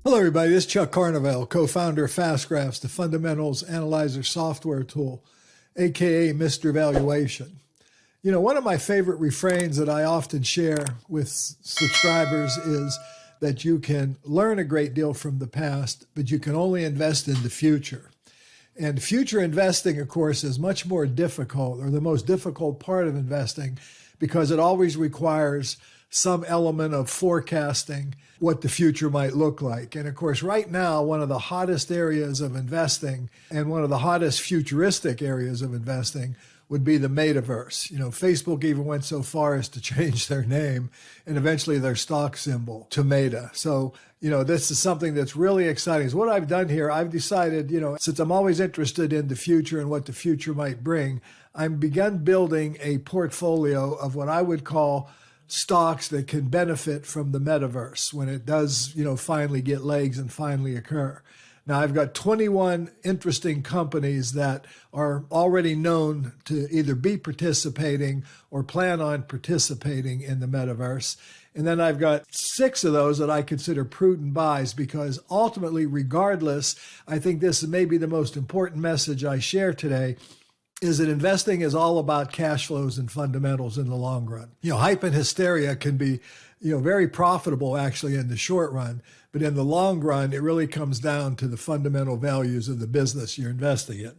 Hello, everybody. This is Chuck Carnevale, co-founder of FastGraphs, the fundamentals analyzer software tool, aka Mr. Valuation. You know, one of my favorite refrains that I often share with subscribers is that you can learn a great deal from the past, but you can only invest in the future. And future investing, of course, is much more difficult, or the most difficult part of investing, because it always requires some element of forecasting what the future might look like. And of course, right now, one of the hottest areas of investing and one of the hottest futuristic areas of investing would be the Metaverse. You know, Facebook even went so far as to change their name and eventually their stock symbol to Meta. So, you know, this is something that's really exciting. So what I've done here, I've decided, you know, since I'm always interested in the future and what the future might bring, I've begun building a portfolio of what I would call stocks that can benefit from the metaverse when it does, you know, finally get legs and finally occur. Now, I've got 21 interesting companies that are already known to either be participating or plan on participating in the metaverse. And then I've got 6 of those that I consider prudent buys, because ultimately, regardless, I think this is maybe the most important message I share today, is that investing is all about cash flows and fundamentals in the long run. You know, hype and hysteria can be, you know, very profitable actually in the short run, but in the long run, it really comes down to the fundamental values of the business you're investing in.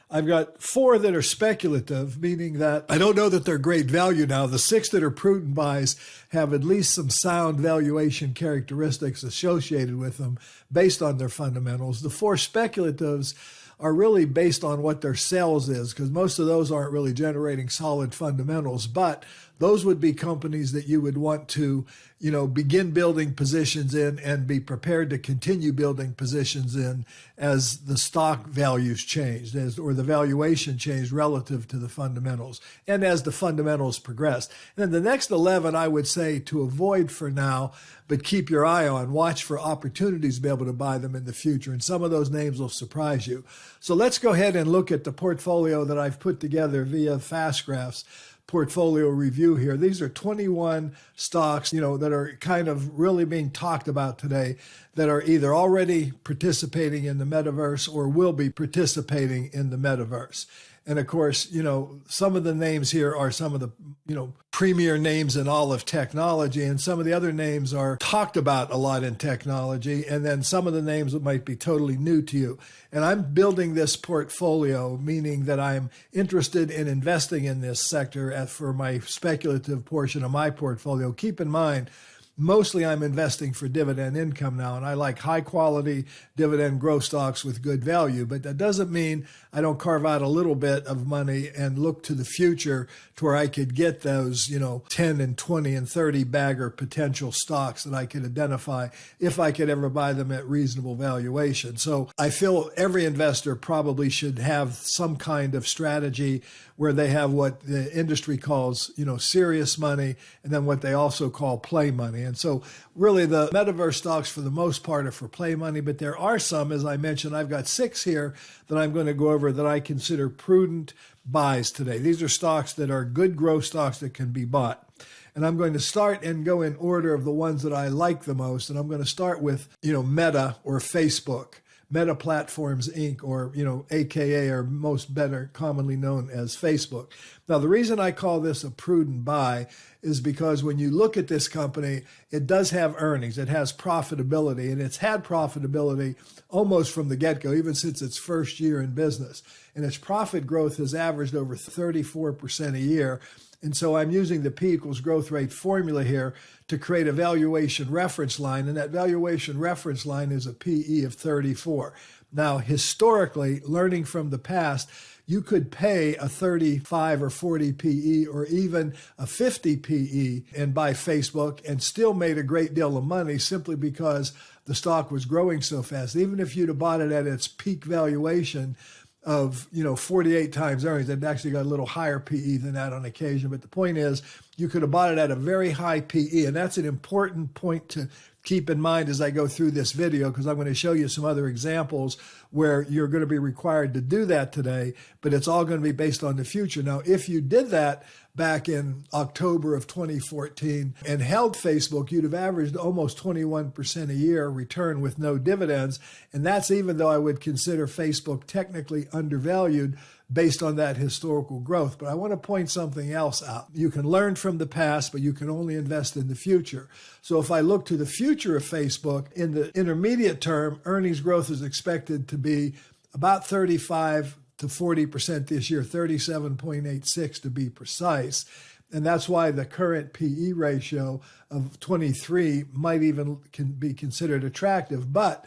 I've got 4 that are speculative, meaning that I don't know that they're great value now. The 6 that are prudent buys have at least some sound valuation characteristics associated with them based on their fundamentals. The 4 speculatives are really based on what their sales is, because most of those aren't really generating solid fundamentals, but those would be companies that you would want to, you know, begin building positions in and be prepared to continue building positions in as the stock values changed, or the valuation changed relative to the fundamentals, and as the fundamentals progressed. And then the next 11, I would say to avoid for now, but keep your eye on, watch for opportunities to be able to buy them in the future. And some of those names will surprise you. So let's go ahead and look at the portfolio that I've put together via FastGraphs portfolio review here. These are 21 stocks, you know, that are kind of really being talked about today, that are either already participating in the metaverse or will be participating in the metaverse. And of course, you know, some of the names here are some of the, you know, premier names in all of technology, and some of the other names are talked about a lot in technology, and then some of the names that might be totally new to you. And I'm building this portfolio, meaning that I'm interested in investing in this sector for my speculative portion of my portfolio. Keep in mind, mostly I'm investing for dividend income now, and I like high quality dividend growth stocks with good value, but that doesn't mean I don't carve out a little bit of money and look to the future to where I could get those, you know, 10 and 20 and 30 bagger potential stocks that I could identify if I could ever buy them at reasonable valuation. So I feel every investor probably should have some kind of strategy where they have what the industry calls, you know, serious money, and then what they also call play money. And so really the metaverse stocks for the most part are for play money, but there are some, as I mentioned, I've got 6 here that I'm going to go over that I consider prudent buys today. These are stocks that are good growth stocks that can be bought. And I'm going to start and go in order of the ones that I like the most. And I'm going to start with, you know, Meta or Facebook. Meta Platforms Inc., or, you know, AKA, or most better commonly known as Facebook. Now, the reason I call this a prudent buy is because when you look at this company, it does have earnings, it has profitability, and it's had profitability almost from the get-go, even since its first year in business. And its profit growth has averaged over 34% a year. And so I'm using the P equals growth rate formula here to create a valuation reference line. And that valuation reference line is a PE of 34. Now, historically, learning from the past, you could pay a 35 or 40 PE or even a 50 PE and buy Facebook and still made a great deal of money simply because the stock was growing so fast. Even if you'd have bought it at its peak valuation of, you know, 48 times earnings. They've actually got a little higher PE than that on occasion. But the point is, you could have bought it at a very high PE. And that's an important point to keep in mind as I go through this video, because I'm going to show you some other examples where you're going to be required to do that today, but it's all going to be based on the future. Now, if you did that back in October of 2014 and held Facebook, you'd have averaged almost 21% a year return with no dividends. And that's even though I would consider Facebook technically undervalued based on that historical growth. But I want to point something else out. You can learn from the past, but you can only invest in the future. So if I look to the future of Facebook, in the intermediate term, earnings growth is expected to be about 35 to 40% this year, 37.86 to be precise. And that's why the current PE ratio of 23 might even be considered attractive. But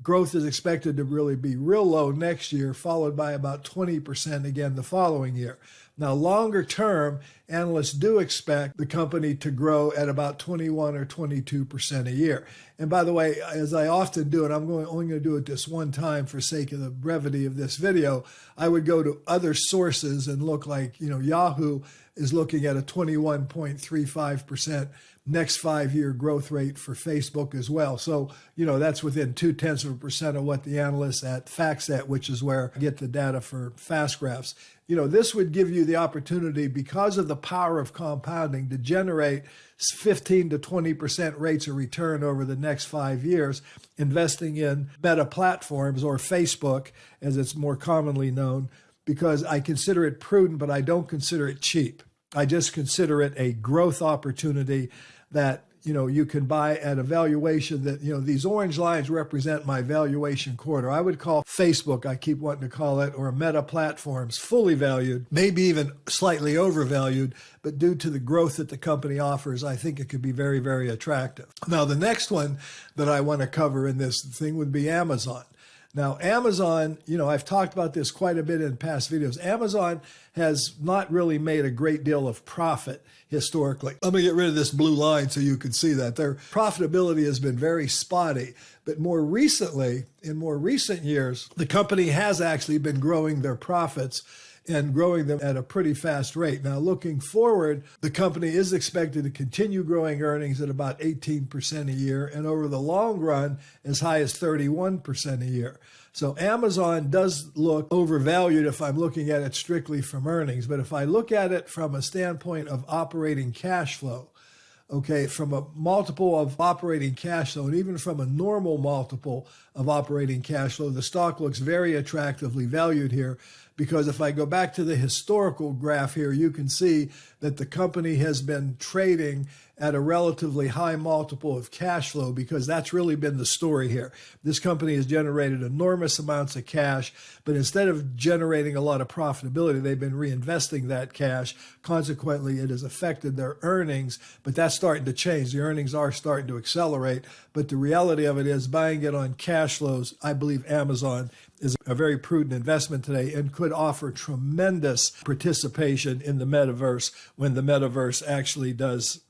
growth is expected to really be real low next year, followed by about 20% again the following year. Now, longer term, analysts do expect the company to grow at about 21 or 22% a year. And by the way, as I often do, and I'm only going to do it this one time for sake of the brevity of this video, I would go to other sources and look like, Yahoo is looking at a 21.35% next 5-year growth rate for Facebook as well. So, that's within 0.2% of what the analysts at FactSet, which is where I get the data for fast graphs. This would give you the opportunity, because of the power of compounding, to generate 15 to 20% rates of return over the next 5 years, investing in Meta platforms, or Facebook, as it's more commonly known, because I consider it prudent, but I don't consider it cheap. I just consider it a growth opportunity that you can buy at a valuation that, these orange lines represent my valuation quarter. I would call Facebook, I keep wanting to call it, or Meta platforms, fully valued, maybe even slightly overvalued, but due to the growth that the company offers, I think it could be very, very attractive. Now, the next one that I want to cover in this thing would be Amazon. Now, Amazon, I've talked about this quite a bit in past videos. Amazon has not really made a great deal of profit historically. Let me get rid of this blue line so you can see that. Their profitability has been very spotty. But more recently, in more recent years, the company has actually been growing their profits and growing them at a pretty fast rate. Now, looking forward, the company is expected to continue growing earnings at about 18% a year, and over the long run, as high as 31% a year. So Amazon does look overvalued if I'm looking at it strictly from earnings. But if I look at it from a standpoint of operating cash flow, from a multiple of operating cash flow, and even from a normal multiple of operating cash flow, the stock looks very attractively valued here. Because if I go back to the historical graph here, you can see that the company has been trading at a relatively high multiple of cash flow, because that's really been the story here. This company has generated enormous amounts of cash, but instead of generating a lot of profitability, they've been reinvesting that cash. Consequently, it has affected their earnings, but that's starting to change. The earnings are starting to accelerate, but the reality of it is, buying it on cash flows, I believe Amazon is a very prudent investment today and could offer tremendous participation in the metaverse when the metaverse actually does,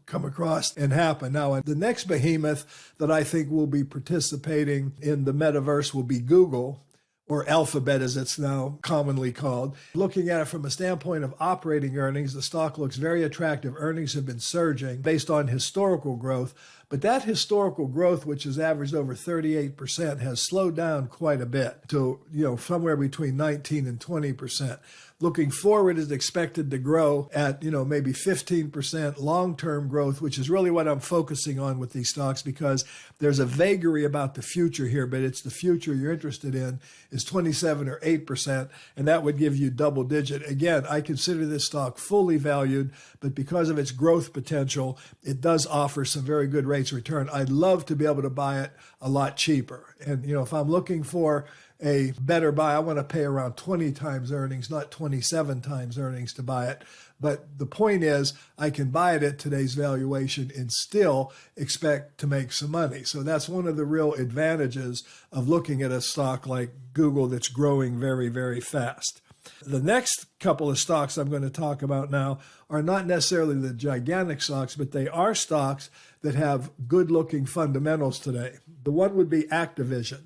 come across and happen. Now, the next behemoth that I think will be participating in the metaverse will be Google, or Alphabet as it's now commonly called. Looking at it from a standpoint of operating earnings, the stock looks very attractive. Earnings have been surging based on historical growth. But that historical growth, which has averaged over 38%, has slowed down quite a bit to, somewhere between 19 and 20%. Looking forward, is expected to grow at, maybe 15% long-term growth, which is really what I'm focusing on with these stocks, because there's a vagary about the future here, but it's the future you're interested in, is 27 or 8%, and that would give you double digit. Again, I consider this stock fully valued, but because of its growth potential, it does offer some very good rates of return. I'd love to be able to buy it a lot cheaper. And, if I'm looking for a better buy, I want to pay around 20 times earnings, not 27 times earnings to buy it. But the point is, I can buy it at today's valuation and still expect to make some money. So that's one of the real advantages of looking at a stock like Google that's growing very, very fast. The next couple of stocks I'm going to talk about now are not necessarily the gigantic stocks, but they are stocks that have good-looking fundamentals today. The one would be Activision.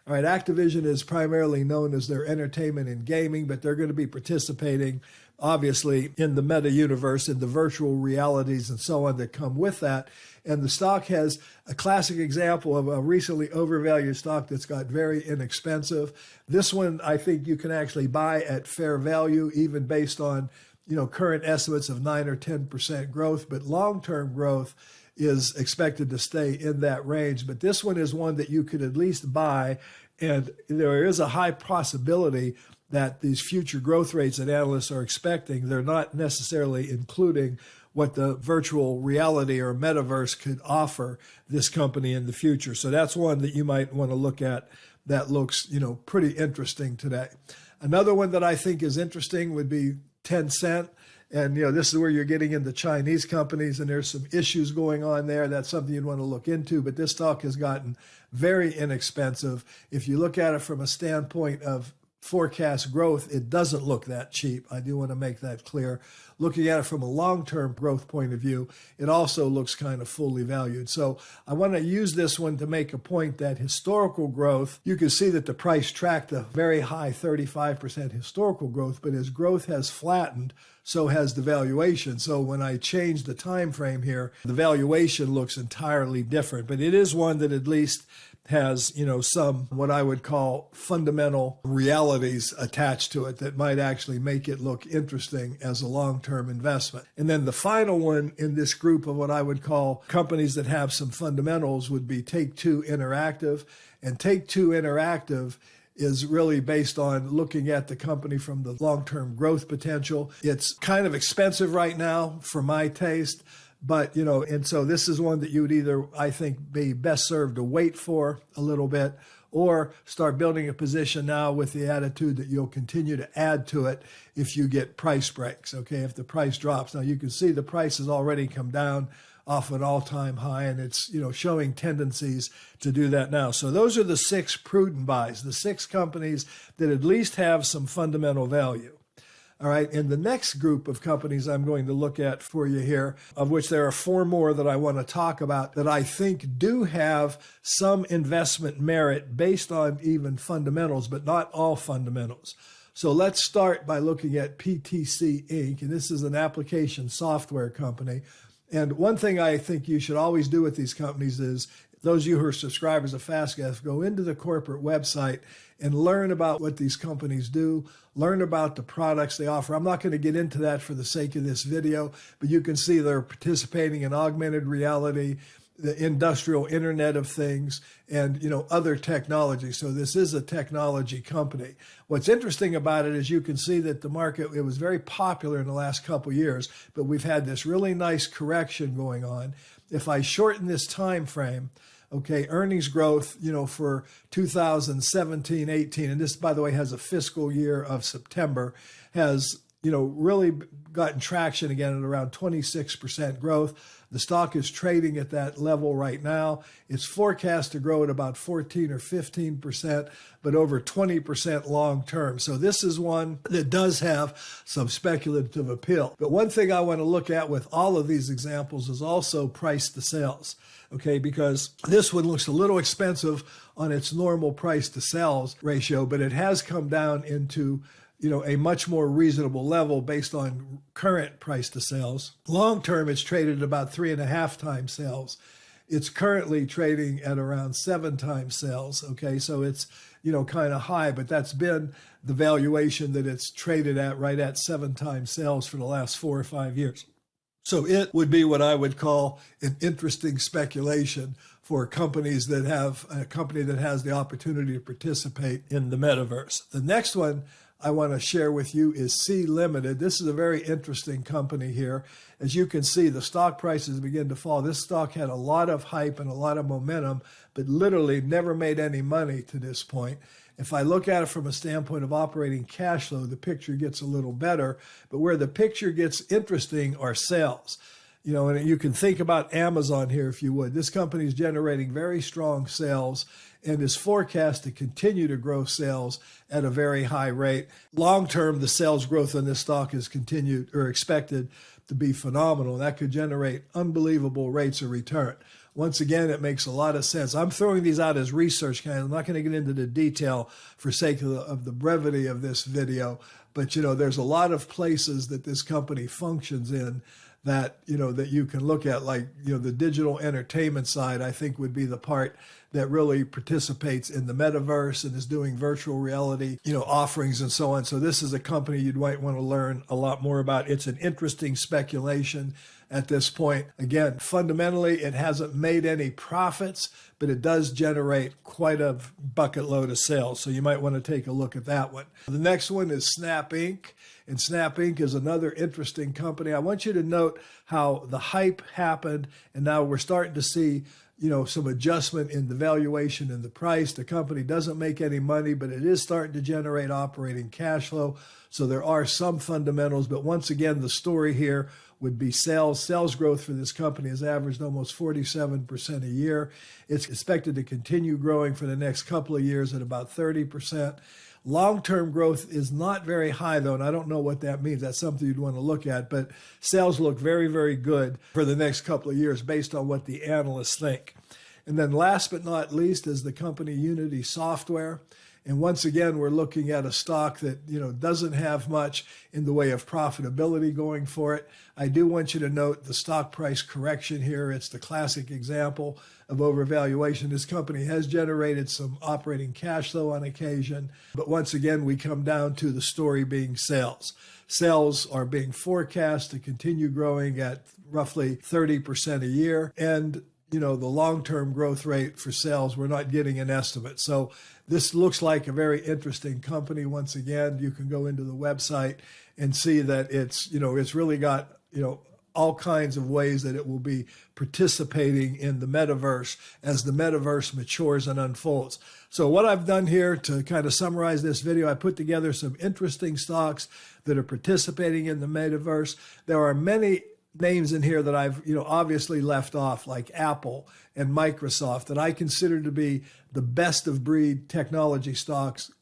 All right, Activision is primarily known as their entertainment and gaming, but they're going to be participating, obviously, in the meta universe, in the virtual realities and so on that come with that. And the stock has a classic example of a recently overvalued stock that's got very inexpensive. This one, I think you can actually buy at fair value, even based on current estimates of 9 or 10% growth, but long-term growth is expected to stay in that range. But this one is one that you could at least buy, and there is a high possibility that these future growth rates that analysts are expecting, they're not necessarily including what the virtual reality or metaverse could offer this company in the future. So that's one that you might want to look at that looks, pretty interesting today. Another one that I think is interesting would be Tencent. And, this is where you're getting into Chinese companies, and there's some issues going on there. That's something you'd want to look into. But this stock has gotten very inexpensive. If you look at it from a standpoint of forecast growth, it doesn't look that cheap. I do want to make that clear. Looking at it from a long-term growth point of view, it also looks kind of fully valued. So I want to use this one to make a point that historical growth, you can see that the price tracked a very high 35% historical growth, but as growth has flattened, so has the valuation. So when I change the time frame here, the valuation looks entirely different. But it is one that at least has, some what I would call fundamental realities attached to it that might actually make it look interesting as a long-term investment. And then the final one in this group of what I would call companies that have some fundamentals would be TakeTwo Interactive. And TakeTwo Interactive is really based on looking at the company from the long-term growth potential. It's kind of expensive right now for my taste. But, and so this is one that you would either, I think, be best served to wait for a little bit or start building a position now with the attitude that you'll continue to add to it if you get price breaks, okay, if the price drops. Now, you can see the price has already come down off an all-time high, and it's, showing tendencies to do that now. So those are the 6 prudent buys, the 6 companies that at least have some fundamental value. All right, in the next group of companies I'm going to look at for you here, of which there are 4 more that I want to talk about that I think do have some investment merit based on even fundamentals, but not all fundamentals. So let's start by looking at PTC Inc., and this is an application software company. And one thing I think you should always do with these companies is, those of you who are subscribers of FastGas, go into the corporate website and learn about what these companies do, learn about the products they offer. I'm not going to get into that for the sake of this video, but you can see they're participating in augmented reality, the industrial Internet of Things, and other technology. So this is a technology company. What's interesting about it is you can see that the market, it was very popular in the last couple of years, but we've had this really nice correction going on. If I shorten this time frame, okay, earnings growth, for 2017, 18, and this, by the way, has a fiscal year of September, has, really gotten traction again at around 26% growth. The stock is trading at that level right now. It's forecast to grow at about 14 or 15%, but over 20% long term. So this is one that does have some speculative appeal. But one thing I want to look at with all of these examples is also price to sales. Okay, because this one looks a little expensive on its normal price to sales ratio, but it has come down into a much more reasonable level based on current price to sales. Long term, it's traded at about 3.5 times sales. It's currently trading at around 7 times sales. Okay, so it's kind of high, but that's been the valuation that it's traded at, right at 7 times sales for the last 4 or 5 years. So it would be what I would call an interesting speculation for companies that have a company that has the opportunity to participate in the metaverse. The next one I want to share with you is C Limited. This is a very interesting company here. As you can see, the stock prices begin to fall. This stock had a lot of hype and a lot of momentum, but literally never made any money to this point. If I look at it from a standpoint of operating cash flow, the picture gets a little better. But where the picture gets interesting are sales. And you can think about Amazon here if you would. This company is generating very strong sales and is forecast to continue to grow sales at a very high rate. Long term, the sales growth in this stock is continued or expected to be phenomenal. That could generate unbelievable rates of return. Once again, it makes a lot of sense. I'm throwing these out as research kind. I'm not going to get into the detail for sake of the brevity of this video, but there's a lot of places that this company functions in that that you can look at, like the digital entertainment side, I think would be the part that really participates in the metaverse and is doing virtual reality, offerings and so on. So this is a company you might want to learn a lot more about. It's an interesting speculation at this point. Again, fundamentally, it hasn't made any profits, but it does generate quite a bucket load of sales. So you might want to take a look at that one. The next one is Snap Inc. And Snap Inc. is another interesting company. I want you to note how the hype happened, and now we're starting to see some adjustment in the valuation and the price. The company doesn't make any money, but it is starting to generate operating cash flow. So there are some fundamentals, but once again, the story here would be sales. Sales growth for this company has averaged almost 47% a year. It's expected to continue growing for the next couple of years at about 30%. Long-term growth is not very high, though, and I don't know what that means. That's something you'd want to look at, but sales look very, very good for the next couple of years based on what the analysts think. And then last but not least is the company Unity Software. And once again, we're looking at a stock that, doesn't have much in the way of profitability going for it. I do want you to note the stock price correction here. It's the classic example of overvaluation. This company has generated some operating cash flow on occasion. But once again, we come down to the story being sales. Sales are being forecast to continue growing at roughly 30% a year. And the long-term growth rate for sales, we're not getting an estimate. So this looks like a very interesting company. Once again, you can go into the website and see that it's really got, all kinds of ways that it will be participating in the metaverse as the metaverse matures and unfolds. So what I've done here to kind of summarize this video, I put together some interesting stocks that are participating in the metaverse. There are many names in here that I've, obviously left off, like Apple and Microsoft, that I consider to be the best of breed technology stocks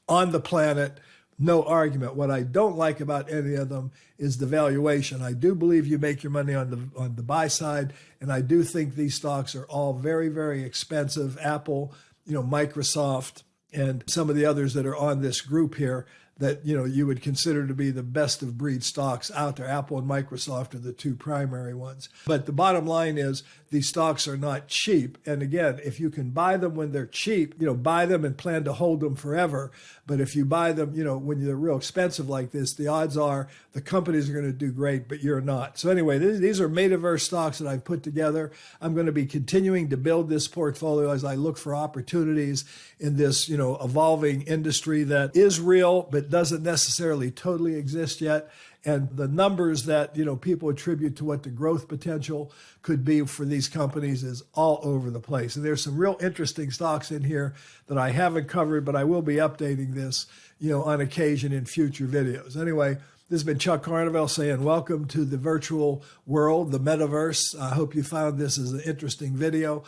on the planet. No argument. What I don't like about any of them is the valuation. I do believe you make your money on the buy side, and I do think these stocks are all very, very expensive. Apple, Microsoft, and some of the others that are on this group here that you would consider to be the best of breed stocks out there. Apple and Microsoft are the two primary ones. But the bottom line is these stocks are not cheap. And again, if you can buy them when they're cheap, buy them and plan to hold them forever. But if you buy them, when they're real expensive like this, the odds are the companies are going to do great, but you're not. So anyway, these are Metaverse stocks that I've put together. I'm going to be continuing to build this portfolio as I look for opportunities in this, evolving industry that is real, but doesn't necessarily totally exist yet. And the numbers that, people attribute to what the growth potential could be for these companies is all over the place. And there's some real interesting stocks in here that I haven't covered, but I will be updating this, on occasion in future videos. Anyway, this has been Chuck Carnevale saying welcome to the virtual world, the metaverse. I hope you found this as an interesting video.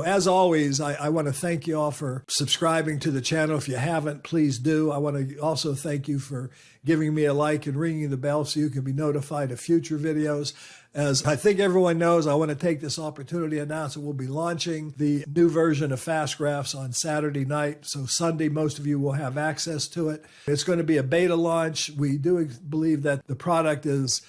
As always, I want to thank you all for subscribing to the channel. If you haven't, please do. I want to also thank you for giving me a like and ringing the bell so you can be notified of future videos. As I think everyone knows, I want to take this opportunity to announce that we'll be launching the new version of Fast Graphs on Saturday night. So Sunday, most of you will have access to it. It's going to be a beta launch. We do believe that the product is,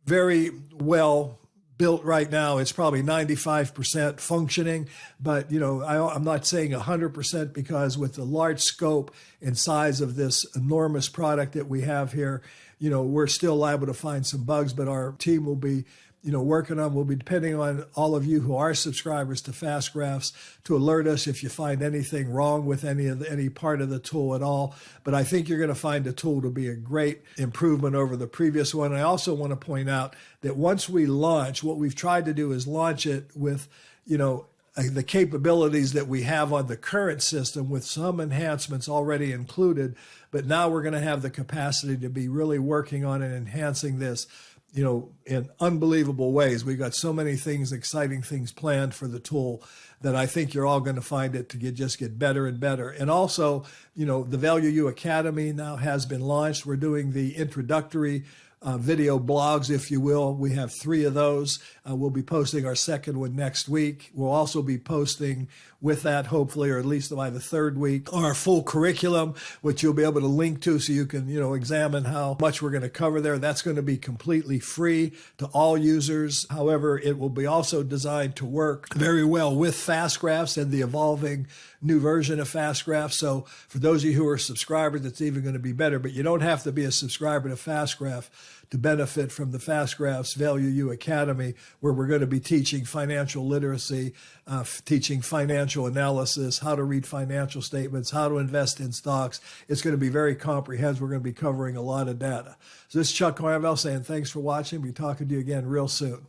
very well built right now. It's probably 95% functioning, but I'm not saying 100% because with the large scope and size of this enormous product that we have here, we're still liable to find some bugs, but our team will be working on, will be depending on all of you who are subscribers to Fast Graphs to alert us if you find anything wrong with any part of the tool at all. But I think you're going to find the tool to be a great improvement over the previous one. I also want to point out that once we launch, what we've tried to do is launch it with, the capabilities that we have on the current system with some enhancements already included. But now we're going to have the capacity to be really working on and enhancing this in unbelievable ways. We've got so many things, exciting things planned for the tool that I think you're all going to find it to just get better and better. And also, the Value U Academy now has been launched. We're doing the introductory video blogs, if you will. We have 3 of those. We'll be posting our second one next week. We'll also be posting with that, hopefully, or at least by the 3rd week, our full curriculum, which you'll be able to link to so you can, examine how much we're going to cover there. That's going to be completely free to all users. However, it will be also designed to work very well with fast graphs and the evolving new version of fast graphs. So for those of you who are subscribers, it's even going to be better, but you don't have to be a subscriber to FastGraph to benefit from the FastGraphs Value U Academy, where we're going to be teaching financial literacy, teaching financial analysis, how to read financial statements, how to invest in stocks. It's going to be very comprehensive. We're going to be covering a lot of data. So this is Chuck Carmel saying thanks for watching. We'll be talking to you again real soon.